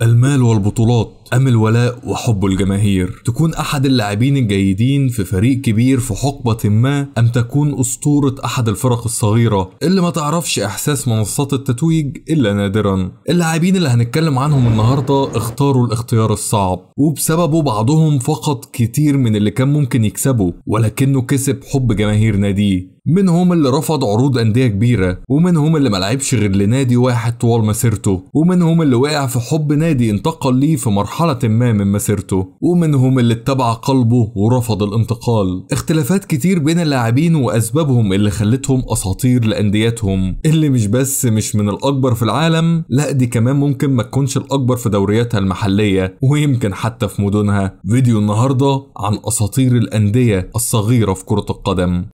المال والبطولات أم الولاء وحب الجماهير؟ تكون أحد اللاعبين الجيدين في فريق كبير في حقبة ما، أم تكون أسطورة أحد الفرق الصغيرة اللي ما تعرفش إحساس منصات التتويج إلا نادرا؟ اللاعبين اللي هنتكلم عنهم النهاردة اختاروا الاختيار الصعب، وبسببه بعضهم فقد كتير من اللي كان ممكن يكسبه، ولكنه كسب حب جماهير ناديه. منهم اللي رفض عروض أندية كبيرة، ومنهم اللي ملعبش غير لنادي واحد طوال مسيرته، ومنهم اللي وقع في حب نادي انتقل ليه في مرحلة ما من مسيرته، ومنهم اللي اتبع قلبه ورفض الانتقال. اختلافات كتير بين اللاعبين وأسبابهم اللي خلتهم أساطير لأنديتهم، اللي مش من الأكبر في العالم، لا دي كمان ممكن ما تكونش الأكبر في دورياتها المحلية، ويمكن حتى في مدنها. فيديو النهاردة عن أساطير الأندية الصغيرة في كرة القدم.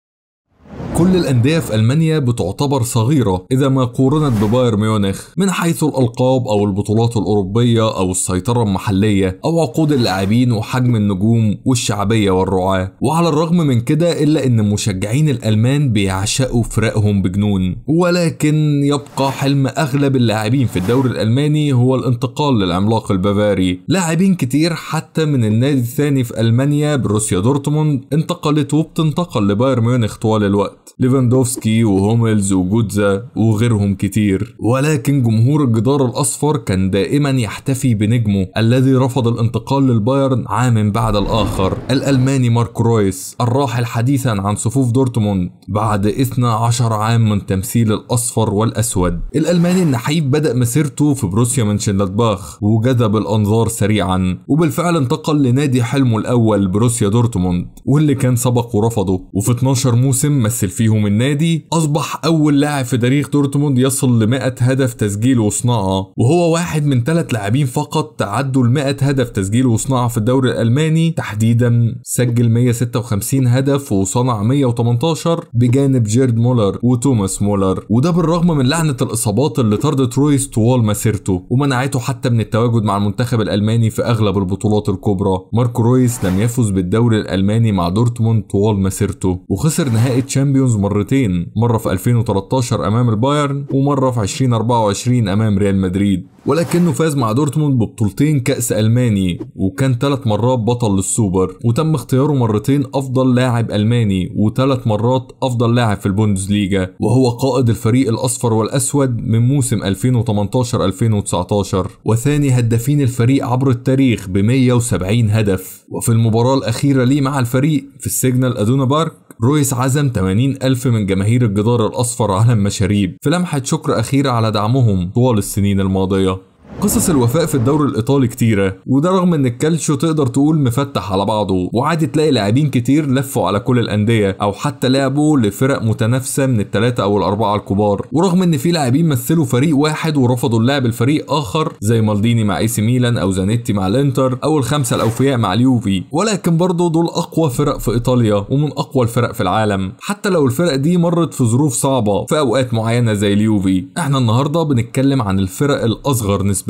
كل الأندية في ألمانيا بتعتبر صغيرة إذا ما قورنت ببايرن ميونخ من حيث الألقاب أو البطولات الأوروبية أو السيطرة المحلية أو عقود اللاعبين وحجم النجوم والشعبية والرعاة. وعلى الرغم من كده إلا إن المشجعين الألمان بيعشقوا فرقهم بجنون، ولكن يبقى حلم أغلب اللاعبين في الدوري الألماني هو الانتقال للعملاق البافاري. لاعبين كتير حتى من النادي الثاني في ألمانيا بروسيا دورتموند انتقلت وبتنتقل لبايرن ميونخ طوال الوقت، ليفاندوفسكي وهوملز وجوتزا وغيرهم كتير. ولكن جمهور الجدار الأصفر كان دائما يحتفي بنجمه الذي رفض الانتقال للبايرن عام بعد الآخر، الألماني ماركو رويس، الراحل حديثا عن صفوف دورتموند بعد 12 عام من تمثيل الأصفر والأسود. الألماني النحيف بدأ مسيرته في بروسيا منشنلادباخ وجذب الأنظار سريعا، وبالفعل انتقل لنادي حلمه الأول بروسيا دورتموند واللي كان سبق ورفضه، وفي 12 موسم مثل فيهم النادي. أصبح أول لاعب في تاريخ دورتموند يصل ل 100 هدف تسجيل وصناعة، وهو واحد من 3 لاعبين فقط تعدوا ال 100 هدف تسجيل وصناعة في الدوري الألماني تحديدا. سجل 156 هدف وصنع 118 بجانب جيرد مولر وتوماس مولر، وده بالرغم من لعنة الإصابات اللي طردت رويس طوال مسيرته ومنعته حتى من التواجد مع المنتخب الألماني في أغلب البطولات الكبرى. ماركو رويس لم يفز بالدوري الألماني مع دورتموند طوال مسيرته، وخسر نهائي تشامبيونز مرتين، مرة في 2013 أمام البايرن ومرة في 2024 أمام ريال مدريد. ولكنه فاز مع دورتموند ببطولتين كأس ألماني، وكان 3 مرات بطل للسوبر، وتم اختياره مرتين أفضل لاعب ألماني و3 مرات أفضل لاعب في البوندسليجا، وهو قائد الفريق الأصفر والأسود من موسم 2018-2019 وثاني هدافين الفريق عبر التاريخ ب 170 هدف. وفي المباراة الأخيرة ليه مع الفريق في السيجنال أدونا بارك، رويس عزم 80,000 من جماهير الجدار الأصفر على المشاريب في لمحة شكر أخيرة على دعمهم طوال السنين الماضية. قصص الوفاء في الدوري الإيطالي كتيرة، وده رغم ان الكالتشيو تقدر تقول مفتح على بعضه، وعادي تلاقي لاعبين كتير لفوا على كل الأندية أو حتى لعبوا لفرق متنافسة من ال3 أو ال4 الكبار، ورغم ان في لاعبين مثلوا فريق واحد ورفضوا اللعب الفريق آخر زي مالديني مع AC ميلان أو زانيتي مع الانتر أو ال5 الأوفياء مع اليوفي، ولكن برضه دول أقوى فرق في إيطاليا ومن أقوى الفرق في العالم، حتى لو الفرق دي مرت في ظروف صعبة في أوقات معينة زي اليوفي. احنا النهاردة بنتكلم عن الفرق الأصغر نسبيا.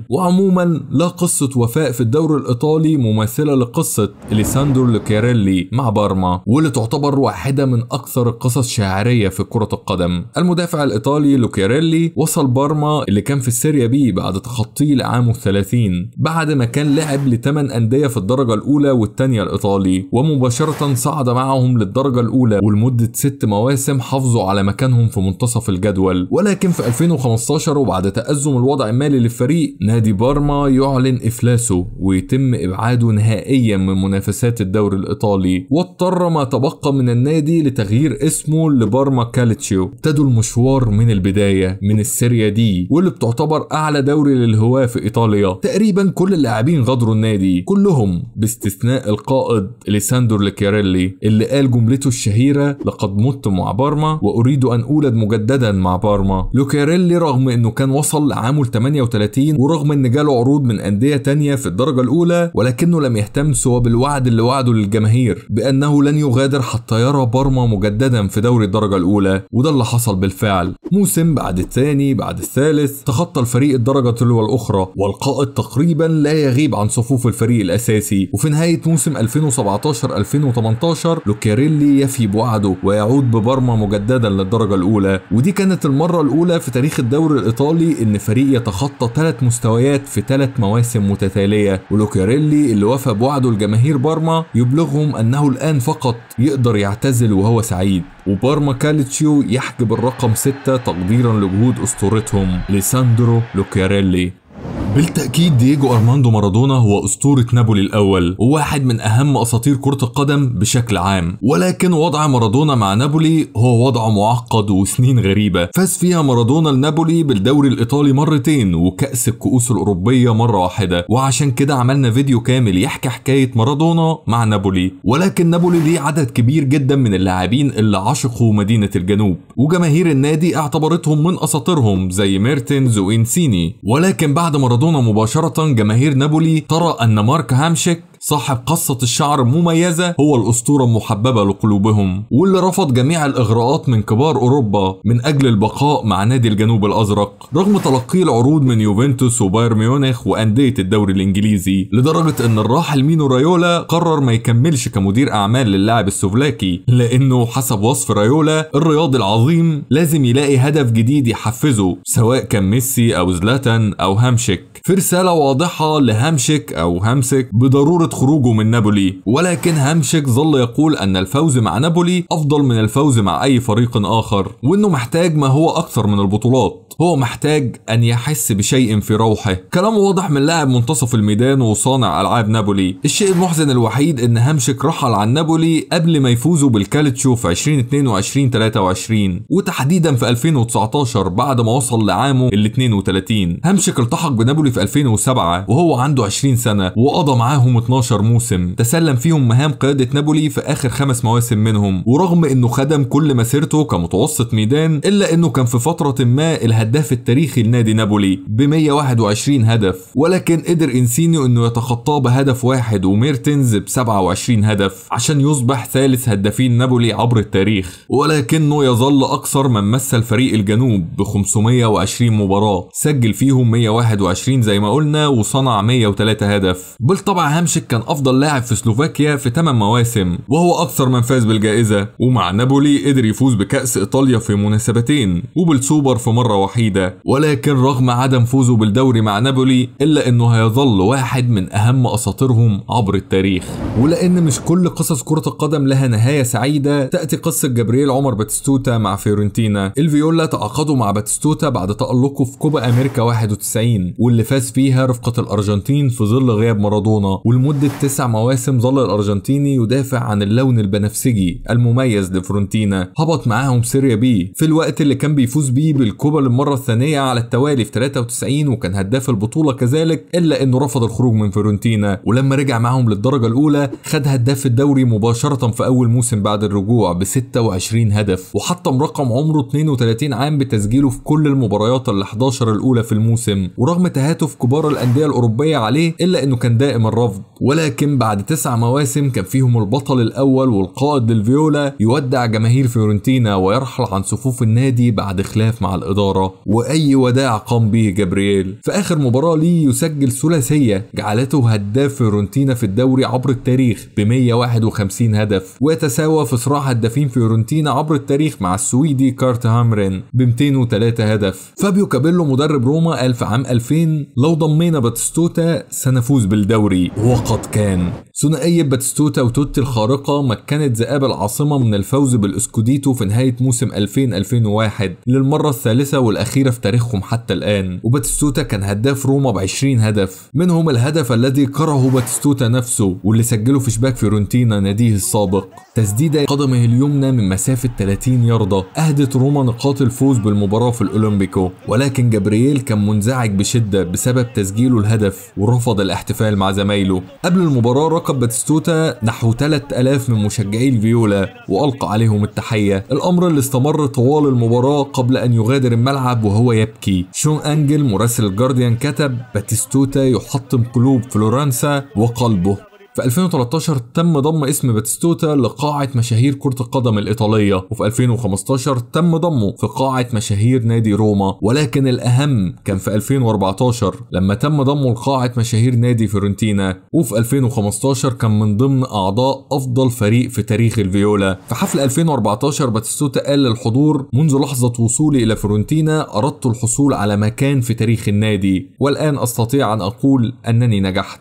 وعموما لا قصة وفاء في الدوري الإيطالي مماثلة لقصة إليساندرو لوكياريلي مع بارما، واللي تعتبر واحدة من أكثر القصص شاعرية في كرة القدم. المدافع الإيطالي لوكياريلي وصل بارما اللي كان في السيريا بي بعد تخطيه لعامه 30، بعد ما كان لعب ل8 أندية في الدرجة الأولى والثانية الإيطالي، ومباشرة صعد معهم للدرجة الأولى، ولمدة 6 مواسم حافظوا على مكانهم في منتصف الجدول. ولكن في 2015 وبعد تأزم الوضع المالي للفريق، نادي بارما يعلن إفلاسه ويتم إبعاده نهائيا من منافسات الدوري الإيطالي، واضطر ما تبقى من النادي لتغيير اسمه لبارما كالتشيو. ابتدوا المشوار من البداية من السيريا دي، واللي بتعتبر أعلى دوري للهواة في إيطاليا. تقريبا كل اللاعبين غادروا النادي كلهم باستثناء القائد إليساندرو لوكياريلي اللي قال جملته الشهيرة: لقد مت مع بارما وأريد أن أولد مجددا مع بارما. لوكياريلي رغم أنه كان وصل لعامه 38 ورغم ان جاله عروض من أندية تانية في الدرجة الأولى، ولكنه لم يهتم سوى بالوعد اللي وعده للجماهير بأنه لن يغادر حتى يرى بارما مجددا في دوري الدرجة الأولى، وده اللي حصل بالفعل. موسم بعد الثاني بعد الثالث تخطى الفريق الدرجة تلو الأخرى، والقائد تقريبا لا يغيب عن صفوف الفريق الأساسي. وفي نهاية موسم 2017-2018 لوكياريلي يفي بوعده ويعود ببارما مجددا للدرجة الأولى، ودي كانت المرة الأولى في تاريخ الدوري الإيطالي إن فريق يتخطى 3 مستويات في 3 مواسم متتالية، ولوكياريلي اللي وفى بوعده لجماهير بارما يبلغهم أنه الآن فقط يقدر يعتزل وهو سعيد، وبارما كالتشيو يحجب الرقم 6 تقديرا لجهود أسطورتهم ليساندرو لوكياريلي. بالتأكيد دييجو أرماندو مارادونا هو أسطورة نابولي الأول وواحد من أهم أساطير كرة القدم بشكل عام، ولكن وضع مارادونا مع نابولي هو وضع معقد وسنين غريبة. فاز فيها مارادونا لنابولي بالدوري الإيطالي مرتين وكأس الكؤوس الأوروبية مرة واحدة، وعشان كده عملنا فيديو كامل يحكي حكاية مارادونا مع نابولي. ولكن نابولي ليه عدد كبير جدا من اللاعبين اللي عشقوا مدينة الجنوب، وجماهير النادي اعتبرتهم من أساطيرهم زي ميرتنز وإنسيني. ولكن بعد مارادونا مباشرة جماهير نابولي ترى أن مارك هامشيك صاحب قصة الشعر المميزة هو الأسطورة المحببة لقلوبهم، واللي رفض جميع الإغراءات من كبار أوروبا من أجل البقاء مع نادي الجنوب الأزرق رغم تلقيه العروض من يوفنتوس وبايرن ميونخ وأندية الدوري الإنجليزي، لدرجة أن الراحل مينو رايولا قرر ما يكملش كمدير أعمال للاعب السوفلاكي، لأنه حسب وصف رايولا الرياضي العظيم لازم يلاقي هدف جديد يحفزه سواء كان ميسي أو زلاتان أو هامشيك، في رسالة واضحة لهامشيك أو هامسك بضرورة خروجه من نابولي. ولكن هامشيك ظل يقول أن الفوز مع نابولي أفضل من الفوز مع أي فريق آخر، وأنه محتاج ما هو أكثر من البطولات، هو محتاج أن يحس بشيء في روحه. كلام واضح من لاعب منتصف الميدان وصانع ألعاب نابولي. الشيء المحزن الوحيد أن هامشيك رحل عن نابولي قبل ما يفوزوا بالكالتشيو في 2022-23 وتحديدا في 2019 بعد ما وصل لعامه ال 32. هامشيك التحق بنابولي في 2007 وهو عنده 20 سنة وقضى معاهم 12 موسم تسلم فيهم مهام قيادة نابولي في آخر 5 مواسم منهم، ورغم أنه خدم كل مسيرته كمتوسط ميدان إلا أنه كان في فترة ما الهداف التاريخي لنادي نابولي ب 121 هدف، ولكن قدر إنسينيو أنه يتخطاه بهدف واحد وميرتنز ب 27 هدف عشان يصبح ثالث هدافين نابولي عبر التاريخ. ولكنه يظل أكثر من مثل فريق الجنوب ب 520 مباراة سجل فيهم 121 زي ما قلنا وصنع 103 هدف. بالطبع هامشيك كان أفضل لاعب في سلوفاكيا في 8 مواسم وهو أكثر من فاز بالجائزة، ومع نابولي قدر يفوز بكأس إيطاليا في مناسبتين وبالسوبر في مرة وحيدة. ولكن رغم عدم فوزه بالدوري مع نابولي إلا أنه هيظل واحد من أهم أساطيرهم عبر التاريخ. ولأن مش كل قصص كرة القدم لها نهاية سعيدة، تأتي قصة جابرييل عمر باتيستوتا مع فيورنتينا. الفيولا تعاقدوا مع باتيستوتا بعد تألقه في كوبا أمريكا 91 واللي فاز فيها رفقة الأرجنتين في ظل غياب مارادونا، ولمدة 9 مواسم ظل الأرجنتيني يدافع عن اللون البنفسجي المميز لفرونتينا. هبط معاهم سيريا بي في الوقت اللي كان بيفوز بيه بالكوبا للمرة الثانية على التوالي في 93 وكان هداف البطولة كذلك، إلا إنه رفض الخروج من فيورنتينا. ولما رجع معاهم للدرجة الأولى خد هداف الدوري مباشرة في أول موسم بعد الرجوع ب 26 هدف، وحطم رقم عمره 32 عام بتسجيله في كل المباريات ال 11 الأولى في الموسم. ورغم تهاتف كبار الأندية الأوروبية عليه إلا إنه كان دائم الرفض. ولكن بعد 9 مواسم كان فيهم البطل الأول والقائد للفيولا يودع جماهير فيورنتينا ويرحل عن صفوف النادي بعد خلاف مع الإدارة، وأي وداع قام به جابرييل. في آخر مباراة ليه يسجل ثلاثية جعلته هداف فيورنتينا في الدوري عبر التاريخ ب 151 هدف، ويتساوى في صراع هدافين فيورنتينا عبر التاريخ مع السويدي كارت هامرين ب 203 هدف. فابيو كابيلو مدرب روما قال في عام 2000 لو ضمينا باتيستوتا سنفوز بالدوري، وقد كان. ثنائية باتيستوتا وتوتي الخارقة مكنت ذئاب العاصمة من الفوز بالاسكوديتو في نهاية موسم 2000-2001 للمرة الثالثة والأخيرة في تاريخهم حتى الآن. وباتيستوتا كان هداف روما ب 20 هدف، منهم الهدف الذي كرهه باتيستوتا نفسه واللي سجله في شباك فيورنتينا ناديه السابق. تسديدة قدمه اليمنى من مسافة 30 ياردة أهدت روما نقاط الفوز بالمباراة في الأولمبيكو، ولكن جابرييل كان منزعج بشدة بسبب تسجيله الهدف ورفض الاحتفال مع زمايله. قبل المباراة راقب باتيستوتا نحو 3000 من مشجعي الفيولا وألقى عليهم التحية، الأمر اللي استمر طوال المباراة قبل أن يغادر الملعب وهو يبكي. شون أنجل مراسل الجارديان كتب: باتيستوتا يحطم قلوب فلورنسا وقلبه. في 2013 تم ضم اسم باتيستوتا لقاعة مشاهير كرة القدم الإيطالية، وفي 2015 تم ضمه في قاعة مشاهير نادي روما. ولكن الأهم كان في 2014 لما تم ضمه لقاعة مشاهير نادي فيورنتينا، وفي 2015 كان من ضمن أعضاء أفضل فريق في تاريخ الفيولا. في حفل 2014 باتيستوتا قال للحضور: منذ لحظة وصولي إلى فيورنتينا أردت الحصول على مكان في تاريخ النادي، والآن أستطيع أن أقول أنني نجحت.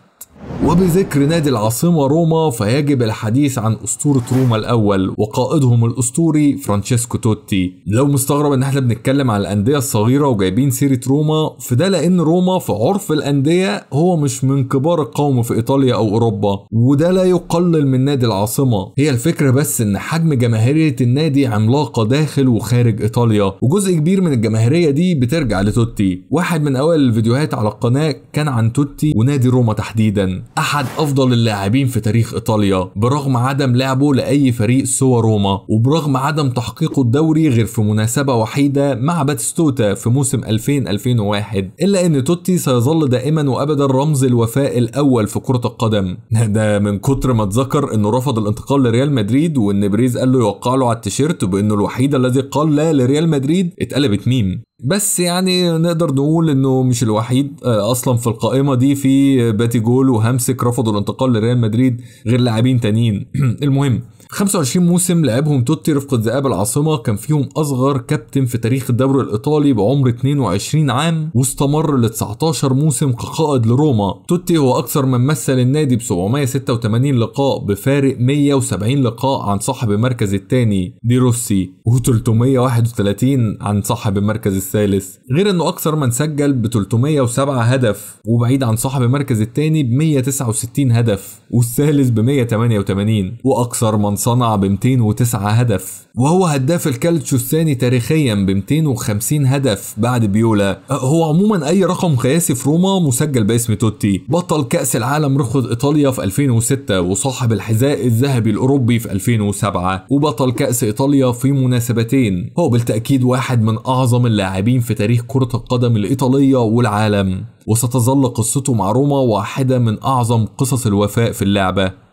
وبذكر نادي العاصمة روما فيجب الحديث عن أسطورة روما الأول وقائدهم الأسطوري فرانشيسكو توتي. لو مستغرب ان احنا بنتكلم عن الأندية الصغيرة وجايبين سيرة روما، فده لأن روما في عرف الأندية هو مش من كبار القوم في إيطاليا أو أوروبا، وده لا يقلل من نادي العاصمة. هي الفكرة بس ان حجم جماهيرية النادي عملاقة داخل وخارج إيطاليا، وجزء كبير من الجماهيرية دي بترجع لتوتي. واحد من أوائل الفيديوهات على القناة كان عن توتي ونادي روما تحديدا، أحد أفضل اللاعبين في تاريخ إيطاليا برغم عدم لعبه لأي فريق سوى روما، وبرغم عدم تحقيقه الدوري غير في مناسبة وحيدة مع باتيستوتا في موسم 2000-2001. إلا أن توتي سيظل دائما وأبدا رمز الوفاء الأول في كرة القدم. ده من كتر ما اتذكر أنه رفض الانتقال لريال مدريد، وأن بريز قال له يوقع له على التيشيرت، وبأنه الوحيد الذي قال لا لريال مدريد اتقلبت ميم. بس يعني نقدر نقول انه مش الوحيد، اصلا في القائمة دي في باتيجول وهامسك رفضوا الانتقال لريال مدريد غير لاعبين تانيين. المهم 25 موسم لعبهم توتي رفقة ذئاب العاصمة، كان فيهم أصغر كابتن في تاريخ الدوري الإيطالي بعمر 22 عام، واستمر ل 19 موسم كقائد لروما. توتي هو أكثر من مثل النادي ب 786 لقاء بفارق 170 لقاء عن صاحب المركز الثاني دي روسي، و331 عن صاحب المركز الثالث، غير أنه أكثر من سجل ب 307 هدف، وبعيد عن صاحب المركز الثاني ب 169 هدف والثالث ب 188، وأكثر من صنع ب 209 هدف، وهو هداف الكالتشيو الثاني تاريخيا ب 250 هدف بعد بيولا. هو عموما اي رقم قياسي في روما مسجل باسم توتي. بطل كأس العالم رفقة ايطاليا في 2006، وصاحب الحذاء الذهبي الاوروبي في 2007، وبطل كأس ايطاليا في مناسبتين. هو بالتأكيد واحد من اعظم اللاعبين في تاريخ كرة القدم الايطالية والعالم، وستظل قصته مع روما واحدة من اعظم قصص الوفاء في اللعبة.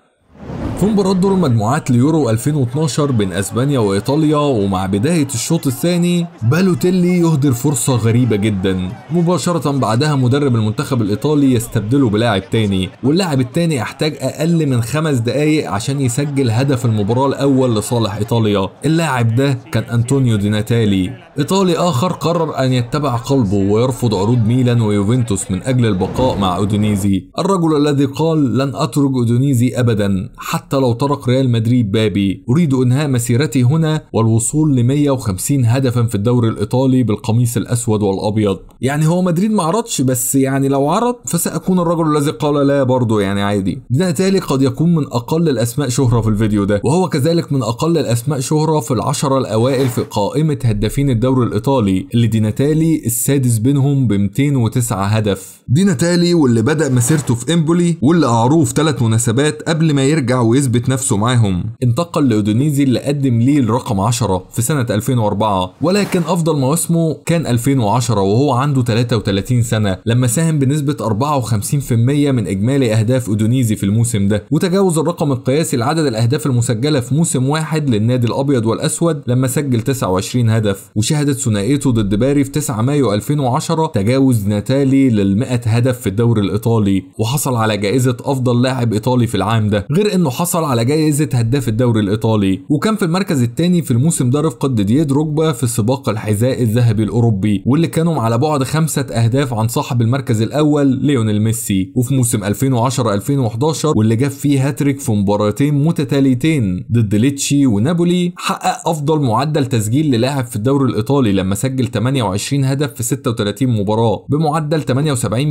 في مباراة دور المجموعات ليورو 2012 بين اسبانيا وايطاليا، ومع بداية الشوط الثاني بالوتيلي يهدر فرصة غريبة جدا، مباشرة بعدها مدرب المنتخب الايطالي يستبدله بلاعب تاني، واللاعب التاني يحتاج اقل من 5 دقايق عشان يسجل هدف المباراة الاول لصالح ايطاليا. اللاعب ده كان انطونيو دي ناتالي. ايطالي اخر قرر ان يتبع قلبه ويرفض عروض ميلان ويوفنتوس من اجل البقاء مع اودونيزي، الرجل الذي قال: لن اترك اودونيزي ابدا حتى لو طرق ريال مدريد بابي، أريد إنهاء مسيرتي هنا والوصول ل 150 هدفا في الدوري الإيطالي بالقميص الأسود والأبيض. يعني هو مدريد ما عرضش، بس يعني لو عرض فسأكون الرجل الذي قال لا برضه، يعني عادي. دي ناتالي قد يكون من أقل الأسماء شهرة في الفيديو ده، وهو كذلك من أقل الأسماء شهرة في ال10 الأوائل في قائمة هدافين الدوري الإيطالي، اللي دي ناتالي السادس بينهم ب 209 هدف. دي ناتالي واللي بدأ مسيرته في إمبولي، واللي أعروه في 3 مناسبات قبل ما يرجع ويثبت نفسه معاهم. انتقل لأودونيزي اللي قدم ليه الرقم 10 في سنة 2004، ولكن أفضل مواسمه كان 2010 وهو عنده 33 سنة، لما ساهم بنسبة 54% من إجمالي أهداف أودونيزي في الموسم ده، وتجاوز الرقم القياسي لعدد الأهداف المسجلة في موسم واحد للنادي الأبيض والأسود لما سجل 29 هدف. وشهدت ثنائيته ضد باري في 9 مايو 2010 تجاوز ناتالي لل100 هدف في الدوري الإيطالي، وحصل على جائزة أفضل لاعب إيطالي في العام ده، غير إنه حصل على جائزة هداف الدوري الإيطالي، وكان في المركز الثاني في الموسم ده رفقة ديدييه دروجبا في سباق الحذاء الذهبي الأوروبي، واللي كانوا على بعد 5 أهداف عن صاحب المركز الأول ليونيل ميسي. وفي موسم 2010-2011 واللي جاب فيه هاتريك في مباراتين متتاليتين ضد ليتشي ونابولي، حقق أفضل معدل تسجيل للاعب في الدوري الإيطالي لما سجل 28 هدف في 36 مباراة بمعدل 78%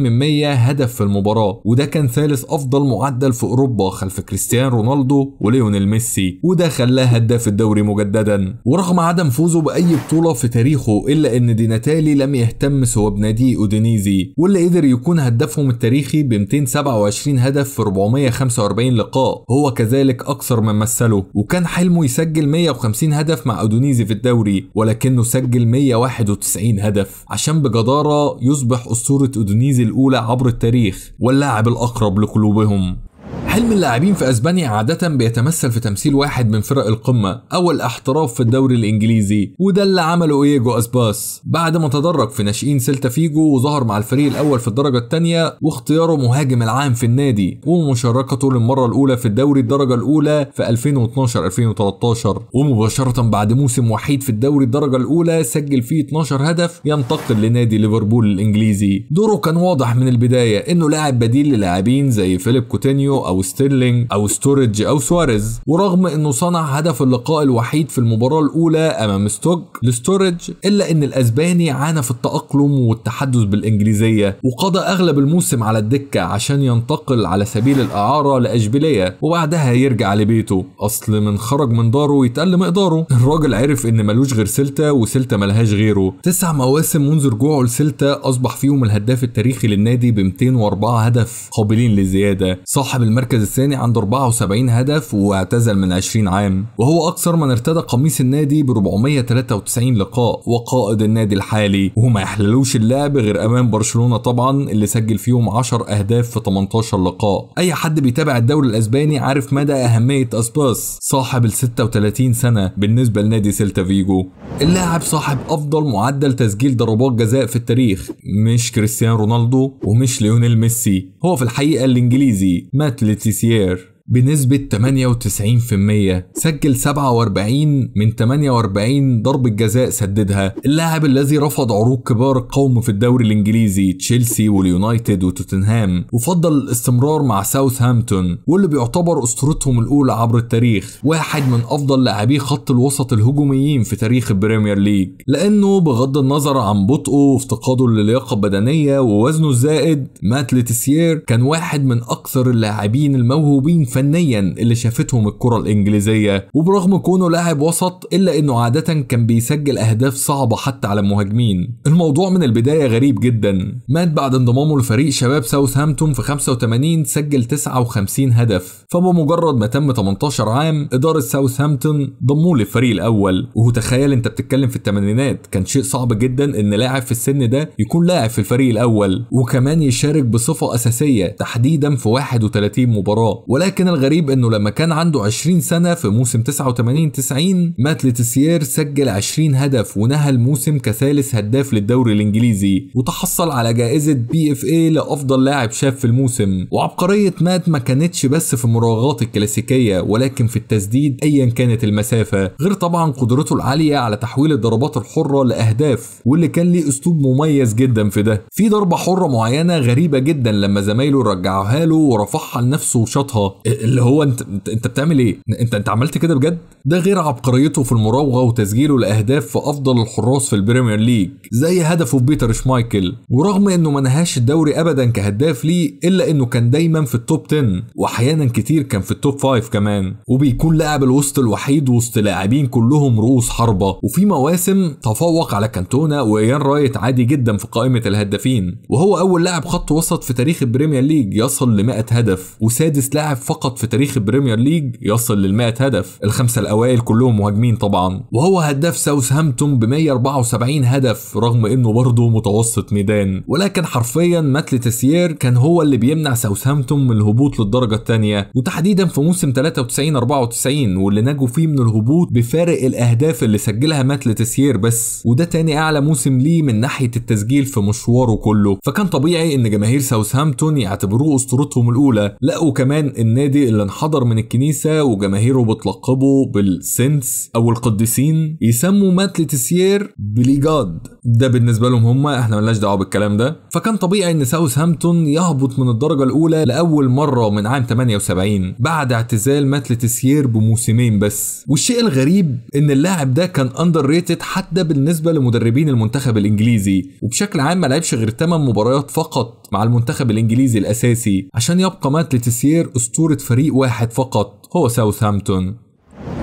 هدف في المباراة، وده كان ثالث أفضل معدل في أوروبا خلف كريستيانو رونالدو وليونيل ميسي، وده خلاه هداف الدوري مجددا. ورغم عدم فوزه بأي بطولة في تاريخه، إلا إن دي ناتالي لم يهتم سوى بناديه أودونيزي، واللي قدر يكون هدافهم التاريخي ب 227 هدف في 445 لقاء، هو كذلك أكثر من مثله، وكان حلمه يسجل 150 هدف مع أودونيزي في الدوري، ولكنه سجل 191 هدف عشان بجدارة يصبح أسطورة أودونيزي الأولى عبر التاريخ واللاعب الأقرب لقلوبهم. حلم اللاعبين في اسبانيا عادة بيتمثل في تمثيل واحد من فرق القمة او الاحتراف في الدوري الانجليزي، وده اللي عمله ايجو اسباس بعد ما تدرج في ناشئين سيلتا فيجو وظهر مع الفريق الاول في الدرجة الثانية، واختياره مهاجم العام في النادي ومشاركته للمرة الاولى في الدوري الدرجة الاولى في 2012-2013، ومباشرة بعد موسم وحيد في الدوري الدرجة الاولى سجل فيه 12 هدف ينتقل لنادي ليفربول الانجليزي. دوره كان واضح من البداية انه لاعب بديل للاعبين زي فيليب كوتينيو او ستيرلينج او ستوريج او سواريز، ورغم انه صنع هدف اللقاء الوحيد في المباراة الاولى امام ستوك لستوريج، الا ان الاسباني عانى في التأقلم والتحدث بالانجليزية، وقضى اغلب الموسم على الدكة عشان ينتقل على سبيل الاعارة لاشبيلية وبعدها يرجع لبيته. اصل من خرج من داره يتقل مقداره. الراجل عرف ان ملوش غير سيلتا وسيلتا ملهاش غيره. 9 مواسم منذ رجوعه لسيلتا اصبح فيهم الهداف التاريخي للنادي ب 204 هدف قابلين للزيادة. صاحب المركز الثاني عنده 74 هدف واعتزل من 20 عام، وهو اكثر من ارتدى قميص النادي ب 493 لقاء، وقائد النادي الحالي، وما يحللوش اللعب غير امام برشلونة طبعا اللي سجل فيهم 10 اهداف في 18 لقاء. اي حد بيتابع الدوري الاسباني عارف مدى اهمية اسباس صاحب ال 36 سنة بالنسبة لنادي سيلتا فيجو. اللاعب صاحب افضل معدل تسجيل ضربات جزاء في التاريخ، مش كريستيانو رونالدو ومش ليونيل ميسي، هو في الحقيقة الانجليزي مات ليتيسيير بنسبة 98%. سجل 47 من 48 ضربة جزاء سددها. اللاعب الذي رفض عروض كبار القوم في الدوري الانجليزي تشيلسي واليونايتد وتوتنهام، وفضل الاستمرار مع ساوثهامبتون واللي بيعتبر اسطورتهم الاولى عبر التاريخ، واحد من افضل لاعبي خط الوسط الهجوميين في تاريخ البريمير ليج، لانه بغض النظر عن بطئه وافتقاده للياقة البدنية ووزنه الزائد، مات ليتيسيير كان واحد من اكثر اللاعبين الموهوبين فنيا اللي شافتهم الكرة الانجليزية. وبرغم كونه لاعب وسط الا انه عادة كان بيسجل اهداف صعبة حتى على المهاجمين. الموضوع من البداية غريب جدا. مات بعد انضمامه لفريق شباب ساوثهامبتون في 85، سجل 59 هدف، فبمجرد ما تم 18 عام ادارة ساوثهامبتون ضموه للفريق الاول. وتخيل انت بتتكلم في الثمانينات، كان شيء صعب جدا ان لاعب في السن ده يكون لاعب في الفريق الاول وكمان يشارك بصفة اساسية تحديدا في 31 مباراة. ولكن الغريب انه لما كان عنده 20 سنة في موسم 89-90 مات ليتيسيير سجل 20 هدف ونهى الموسم كثالث هداف للدوري الانجليزي، وتحصل على جائزة BFA لافضل لاعب شاب في الموسم. وعبقرية مات ما كانتش بس في المراوغات الكلاسيكية ولكن في التسديد ايا كانت المسافة، غير طبعا قدرته العالية على تحويل الضربات الحرة لاهداف، واللي كان ليه اسلوب مميز جدا في ده. في ضربة حرة معينة غريبة جدا لما زمايله رجعوها له ورفعها لنفسه وشاطها، اللي هو انت بتعمل ايه؟ انت عملت كده بجد؟ ده غير عبقريته في المراوغه وتسجيله لاهداف في افضل الحراس في البريمير ليج زي هدفه ببيتر شمايكل. ورغم انه ما نهاش الدوري ابدا كهداف ليه الا انه كان دايما في التوب 10 واحيانا كتير كان في التوب 5 كمان، وبيكون لاعب الوسط الوحيد وسط لاعبين كلهم رؤوس حربه. وفي مواسم تفوق على كانتونا وايان رايت عادي جدا في قائمه الهدافين، وهو اول لاعب خط وسط في تاريخ البريمير ليج يصل ل 100 هدف، وسادس لاعب فقط في تاريخ البريمير ليج يصل لل 100 هدف. الخمسه الاوائل كلهم مهاجمين طبعا. وهو هداف ساوثهامبتون ب 174 هدف رغم انه برضه متوسط ميدان. ولكن حرفيا مات ليتيسيير كان هو اللي بيمنع ساوثهامبتون من الهبوط للدرجه الثانيه، وتحديدا في موسم 93-94 واللي نجوا فيه من الهبوط بفارق الاهداف اللي سجلها مات ليتيسيير بس، وده تاني اعلى موسم ليه من ناحيه التسجيل في مشواره كله. فكان طبيعي ان جماهير ساوثهامبتون يعتبروه اسطورتهم الاولى. لا وكمان النادي اللي انحدر من الكنيسة وجماهيره بتلقبه بالسينتس او القديسين يسموا مات ليتيسيير بليجاد، ده بالنسبة لهم هم، احنا ملناش دعوه بالكلام ده. فكان طبيعي ان ساوثهامبتون يهبط من الدرجة الاولى لاول مرة من عام 78 بعد اعتزال مات ليتيسيير بموسمين بس. والشيء الغريب ان اللاعب ده كان اندر ريتد حتى بالنسبة لمدربين المنتخب الانجليزي، وبشكل عام ما لعبش غير 8 مباريات فقط مع المنتخب الانجليزي الاساسي عشان يبقى مات ليتيسيير اسطورة فريق واحد فقط هو ساوثهامبتون.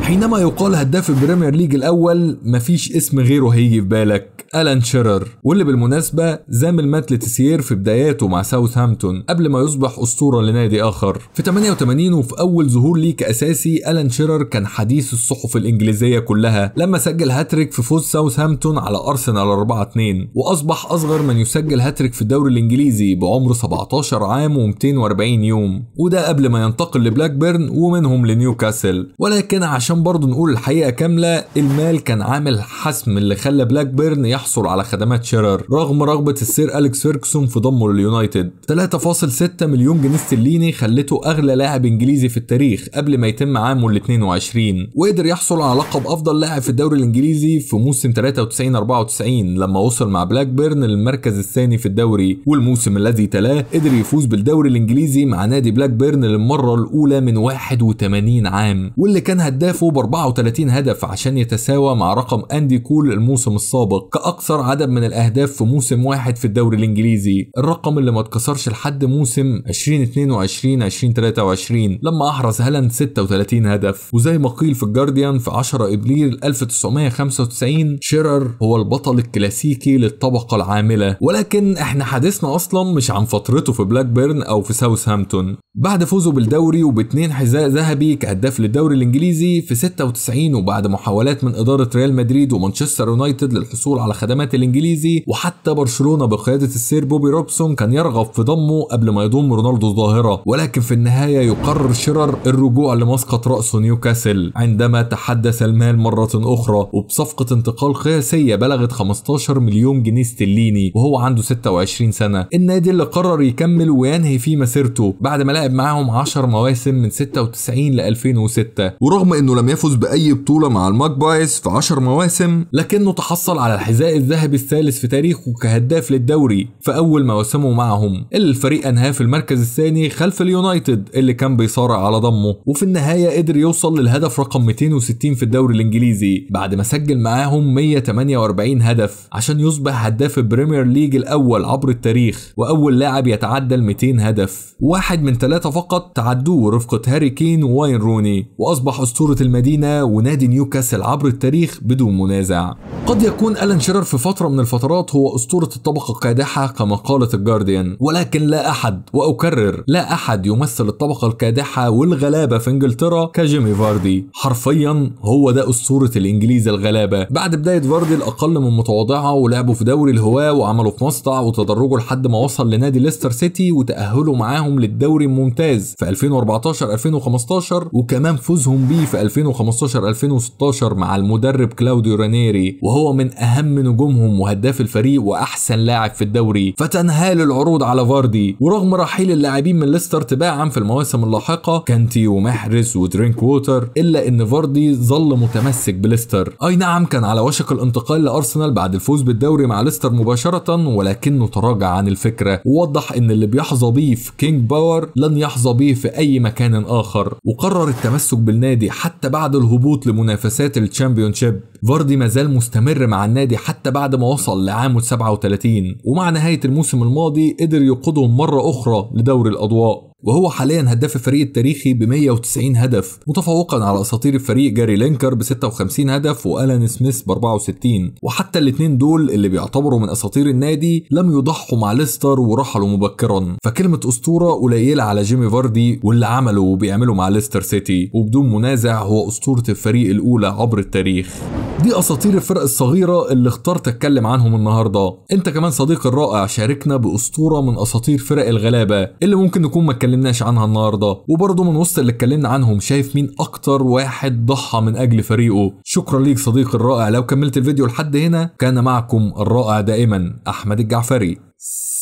حينما يقال هداف البريمير ليج الاول مفيش اسم غيره هيجي في بالك، ألان شيرر، واللي بالمناسبة زامل مات لتسيير في بداياته مع ساوثهامبتون قبل ما يصبح أسطورة لنادي آخر. في 88 وفي أول ظهور ليه كأساسي، ألان شيرر كان حديث الصحف الإنجليزية كلها لما سجل هاتريك في فوز ساوثهامبتون على أرسنال 4-2، وأصبح أصغر من يسجل هاتريك في الدوري الإنجليزي بعمر 17 عام و240 يوم، وده قبل ما ينتقل لبلاك بيرن ومنهم لنيوكاسل. ولكن عشان برضه نقول الحقيقة كاملة، المال كان عامل حسم اللي خلى بلاك بيرن يحصل على خدمات شيرر رغم رغبة السير أليكس فيركسون في ضمه لليونايتد. 3.6 مليون جنيه استرليني خلته أغلى لاعب إنجليزي في التاريخ قبل ما يتم عامه ال 22، وقدر يحصل على لقب أفضل لاعب في الدوري الإنجليزي في موسم 93-94 لما وصل مع بلاك بيرن للمركز الثاني في الدوري، والموسم الذي تلاه قدر يفوز بالدوري الإنجليزي مع نادي بلاك بيرن للمرة الأولى من 81 عام، واللي كان هدافه ب 34 هدف عشان يتساوى مع رقم أندي كول الموسم السابق كأكثر عدد من الأهداف في موسم واحد في الدوري الإنجليزي، الرقم اللي ما اتكسرش لحد موسم 2022-2023 لما أحرز هالاند 36 هدف. وزي ما قيل في الجارديان في 10 إبريل 1995، شيرر هو البطل الكلاسيكي للطبقة العاملة. ولكن احنا حديثنا أصلا مش عن فترته في بلاك بيرن أو في ساوثهامبتون. بعد فوزه بالدوري وب2 حذاء ذهبي كهداف للدوري الإنجليزي في 96، وبعد محاولات من إدارة ريال مدريد ومانشستر يونايتد للحصول على خدمات الإنجليزي، وحتى برشلونة بقيادة السير بوبي روبسون كان يرغب في ضمه قبل ما يضم رونالدو الظاهرة، ولكن في النهاية يقرر شيرر الرجوع لمسقط رأسه نيوكاسل عندما تحدث المال مرة أخرى، وبصفقة انتقال قياسية بلغت 15 مليون جنيه استرليني وهو عنده 26 سنة. النادي اللي قرر يكمل وينهي فيه مسيرته بعد ما لعب معاهم 10 مواسم من 96 ل 2006، ورغم انه لم يفز بأي بطولة مع الماجبايز في 10 مواسم، لكنه تحصل على الحذاء الذهبي الثالث في تاريخه كهداف للدوري في أول مواسمه معهم، اللي الفريق أنهاه في المركز الثاني خلف اليونايتد اللي كان بيصارع على ضمه. وفي النهاية قدر يوصل للهدف رقم 260 في الدوري الإنجليزي بعد ما سجل معاهم 148 هدف عشان يصبح هداف البريمير ليج الأول عبر التاريخ، وأول لاعب يتعدى ال 200 هدف، واحد من 3 فقط تعدوه رفقة هاري كين وواين روني، وأصبح أسطورة المدينة ونادي نيوكاسل عبر التاريخ بدون منازع. قد يكون ألان شيرر في فترة من الفترات هو أسطورة الطبقة الكادحة كما قالت الجارديان، ولكن لا أحد، وأكرر لا أحد، يمثل الطبقة الكادحة والغلابة في إنجلترا كجيمي فاردي. حرفيا هو ده أسطورة الإنجليز الغلابة. بعد بداية فاردي الأقل من متواضعة ولعبوا في دوري الهواة وعملوا في مصنع وتدرجوا لحد ما وصل لنادي ليستر سيتي وتأهلوا معاهم للدوري الممتاز في 2014-2015، وكمان فوزهم بيه في 2015-2016 مع المدرب كلاوديو رانيري وهو من أهم نجومهم وهداف الفريق وأحسن لاعب في الدوري. فتنهال العروض على فاردي، ورغم رحيل اللاعبين من ليستر تباعا في المواسم اللاحقة كانتي ومحرز ودرينك ووتر، إلا إن فاردي ظل متمسك بليستر. أي نعم كان على وشك الانتقال لأرسنال بعد الفوز بالدوري مع ليستر مباشرة، ولكنه تراجع عن الفكرة ووضح إن اللي بيحظى بيه في كينج باور لن يحظى بيه في أي مكان آخر، وقرر التمسك بالنادي حتى بعد الهبوط لمنافسات الشامبيونشيب. فاردي مازال مستمر مع النادي حتى بعد ما وصل لعام 37، ومع نهاية الموسم الماضي قدر يقودهم مرة أخرى لدوري الأضواء، وهو حاليا هداف الفريق التاريخي ب 190 هدف متفوقا على اساطير الفريق جاري لينكر ب 56 هدف والان سميث ب 64. وحتى الاثنين دول اللي بيعتبروا من اساطير النادي لم يضحوا مع ليستر ورحلوا مبكرا، فكلمة اسطورة قليلة على جيمي فاردي واللي عمله وبيعمله مع ليستر سيتي، وبدون منازع هو اسطورة الفريق الاولى عبر التاريخ. دي اساطير الفرق الصغيرة اللي اخترت اتكلم عنهم النهاردة. انت كمان صديقي الرائع شاركنا باسطورة من اساطير فرق الغلابة اللي ممكن نكون ما اتكلمناش عنها النهارده، وبرضه من وسط اللي اتكلمنا عنهم شايف مين اكتر واحد ضحى من اجل فريقه. شكرا ليك صديقي الرائع لو كملت الفيديو لحد هنا. كان معكم الرائع دائما احمد الجعفري.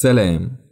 سلام.